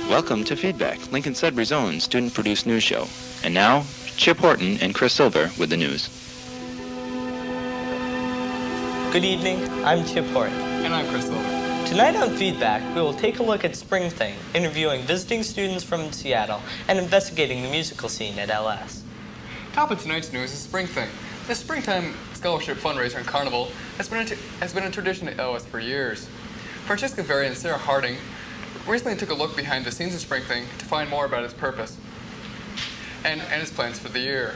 Welcome to Feedback, Lincoln-Sudbury's own student-produced news show. And now, Chip Horton and Chris Silver with the news. Good evening, I'm Chip Horton. And I'm Chris Silver. Tonight on Feedback, we will take a look at Spring Thing, interviewing visiting students from Seattle and investigating the musical scene at LS. Top of tonight's news is Spring Thing. This springtime scholarship fundraiser and carnival has been a tradition at LS for years. Francesca, Verri, and Sarah Harding recently took a look behind the scenes of Spring Thing to find more about its purpose and its plans for the year.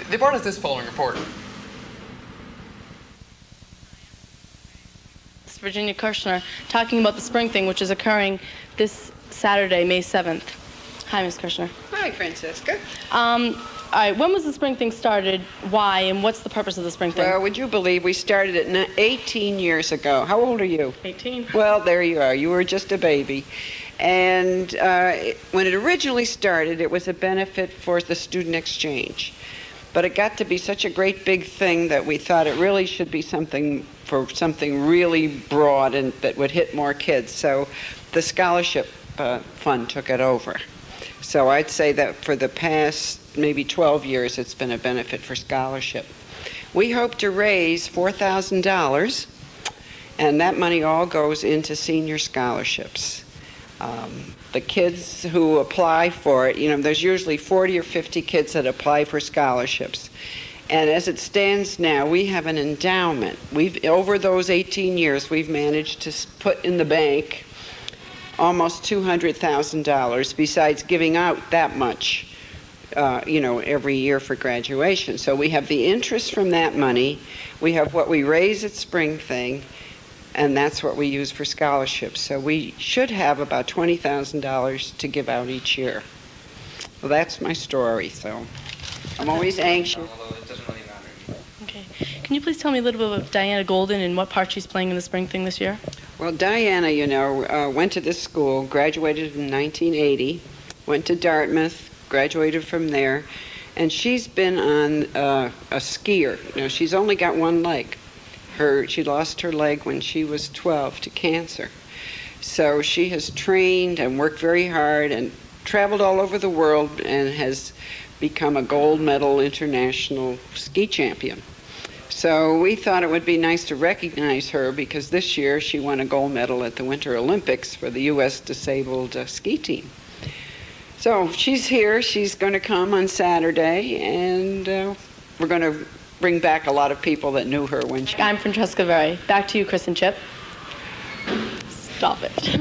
They brought us this following report. Virginia Kirshner talking about the Spring Thing, which is occurring this Saturday, May 7th. Hi, Ms. Kirshner. Hi, Francesca. All right, when was the Spring Thing started, why, and what's the purpose of the Spring Thing? Well, would you believe we started it 18 years ago? How old are you? 18. Well, there you are. You were just a baby. And when it originally started, it was a benefit for the student exchange. But it got to be such a great big thing that we thought it really should be something really broad and that would hit more kids. So the scholarship fund took it over. So I'd say that for the past maybe 12 years, it's been a benefit for scholarship. We hope to raise $4,000, and that money all goes into senior scholarships. The kids who apply for it, there's usually 40 or 50 kids that apply for scholarships. And as it stands now, we have an endowment. Over those 18 years, we've managed to put in the bank almost $200,000 besides giving out that much, every year for graduation. So we have the interest from that money. We have what we raise at Spring Thing, and that's what we use for scholarships. So we should have about $20,000 to give out each year. Well, that's my story, so I'm always anxious. Okay. Can you please tell me a little bit about Diana Golden and what part she's playing in the Spring Thing this year? Well, Diana, went to this school, graduated in 1980, went to Dartmouth, graduated from there, and she's been on a skier. She's only got one leg. She lost her leg when she was 12 to cancer. So she has trained and worked very hard and traveled all over the world and has become a gold medal international ski champion. So we thought it would be nice to recognize her because this year she won a gold medal at the Winter Olympics for the U.S. disabled ski team. So she's here. She's going to come on Saturday, and we're going to bring back a lot of people that knew her when she... I'm Francesca Verri. Back to you, Chris and Chip. Stop it.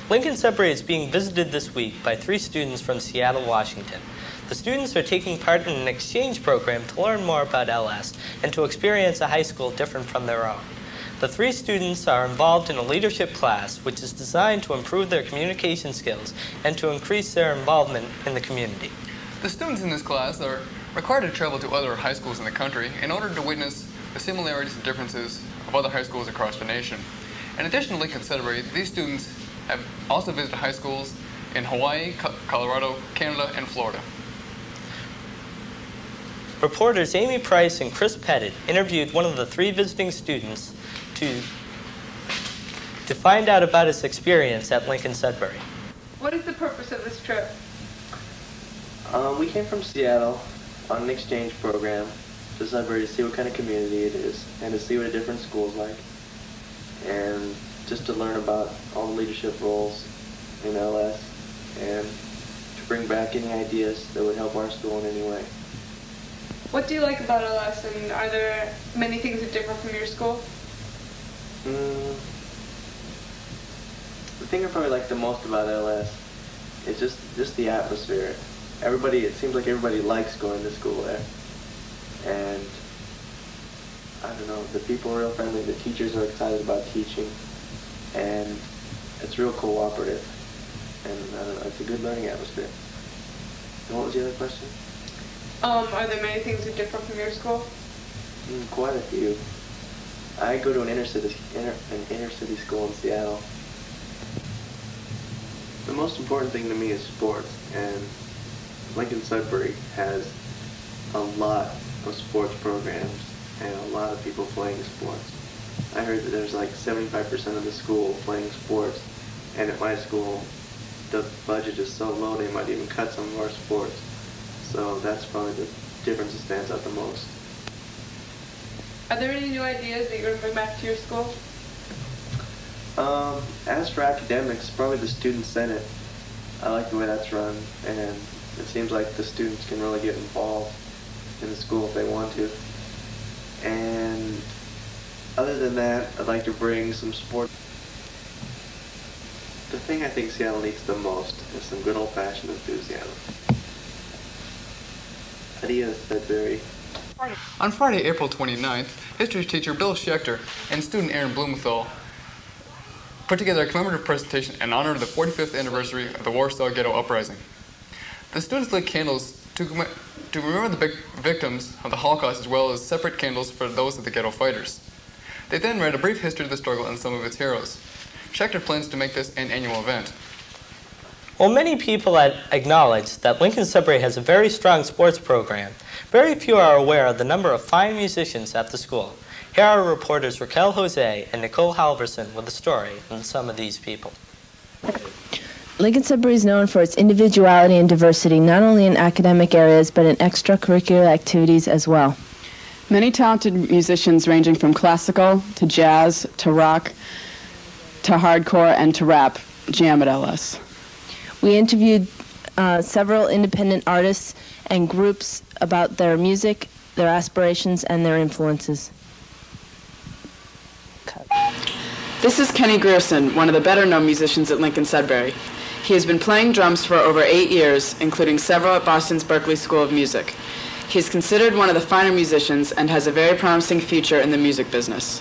Lincoln-Sudbury is being visited this week by 3 students from Seattle, Washington. The students are taking part in an exchange program to learn more about LS and to experience a high school different from their own. The 3 students are involved in a leadership class which is designed to improve their communication skills and to increase their involvement in the community. The students in this class are required to travel to other high schools in the country in order to witness the similarities and differences of other high schools across the nation. In addition to Lincoln-Sudbury, these students have also visited high schools in Hawaii, Colorado, Canada, and Florida. Reporters Amy Price and Chris Pettit interviewed one of the 3 visiting students to find out about his experience at Lincoln-Sudbury. What is the purpose of this trip? We came from Seattle on an exchange program to Sudbury to see what kind of community it is and to see what a different school's like, and just to learn about all the leadership roles in LS and to bring back any ideas that would help our school in any way. What do you like about LS, and are there many things that differ from your school? The thing I probably like the most about LS is just the atmosphere. It seems like everybody likes going to school there. And I don't know, the people are real friendly, the teachers are excited about teaching, and it's real cooperative. And I don't know, it's a good learning atmosphere. And what was the other question? Are there many things that differ from your school? Quite a few. I go to an inner city school in Seattle. The most important thing to me is sports, and Lincoln-Sudbury has a lot of sports programs and a lot of people playing sports. I heard that there's like 75% of the school playing sports, And at my school, the budget is so low they might even cut some of our sports. So that's probably the difference that stands out the most. Are there any new ideas that you're going to bring back to your school? As for academics, probably the student senate. I like the way that's run, and it seems like the students can really get involved in the school if they want to. And other than that, I'd like to bring some sport. The thing I think Seattle needs the most is some good old-fashioned enthusiasm. Adios, said Verri. On Friday, April 29th, history teacher Bill Schechter and student Aaron Blumenthal put together a commemorative presentation in honor of the 45th anniversary of the Warsaw Ghetto Uprising. The students lit candles to remember the victims of the Holocaust, as well as separate candles for those of the ghetto fighters. They then read a brief history of the struggle and some of its heroes. Schechter plans to make this an annual event. While many people acknowledge that Lincoln-Sudbury has a very strong sports program, very few are aware of the number of fine musicians at the school. Here are reporters Raquel Jose and Nicole Halverson with a story on some of these people. Lincoln-Sudbury is known for its individuality and diversity, not only in academic areas, but in extracurricular activities as well. Many talented musicians ranging from classical to jazz to rock to hardcore and to rap jam at LS. We interviewed several independent artists and groups about their music, their aspirations, and their influences. This is Kenny Grierson, one of the better-known musicians at Lincoln-Sudbury. He has been playing drums for over 8 years, including several at Boston's Berklee School of Music. He is considered one of the finer musicians and has a very promising future in the music business.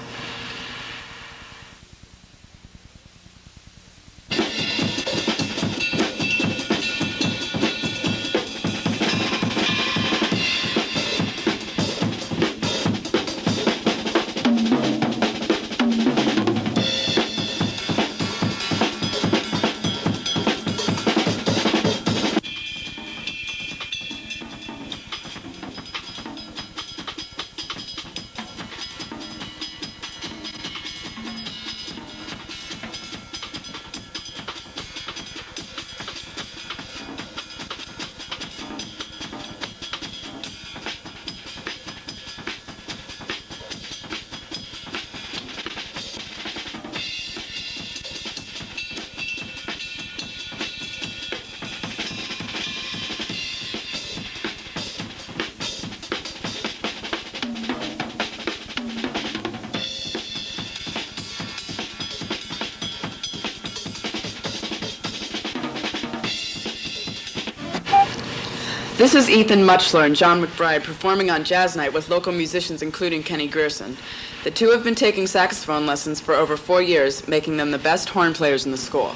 This is Ethan Muchler and John McBride performing on Jazz Night with local musicians including Kenny Grierson. The two have been taking saxophone lessons for over 4 years, making them the best horn players in the school.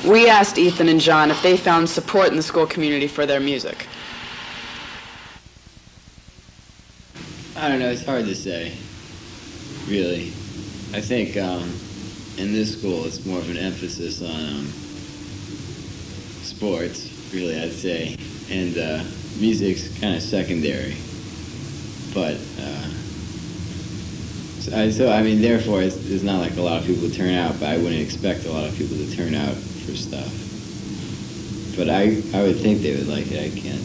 We asked Ethan and John if they found support in the school community for their music. I don't know, it's hard to say, really. I think in this school it's more of an emphasis on sports, really, I'd say, and music's kind of secondary. But, so I mean, therefore, it's not like a lot of people turn out, but I wouldn't expect a lot of people to turn out for stuff. But I would think they would like it. I can't,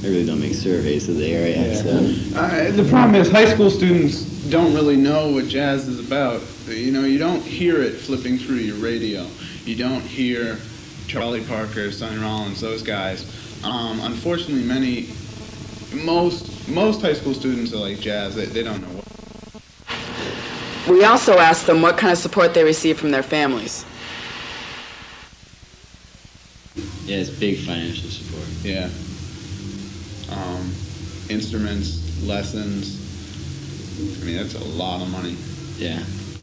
I really don't make surveys of the area. Yeah. So. The problem is high school students don't really know what jazz is about. You don't hear it flipping through your radio. You don't hear Charlie Parker, Sonny Rollins, those guys. Unfortunately, most high school students are like jazz. They don't know what. We also asked them what kind of support they receive from their families. Yeah, it's big financial support. Yeah. Instruments, lessons. I mean, that's a lot of money. Yeah.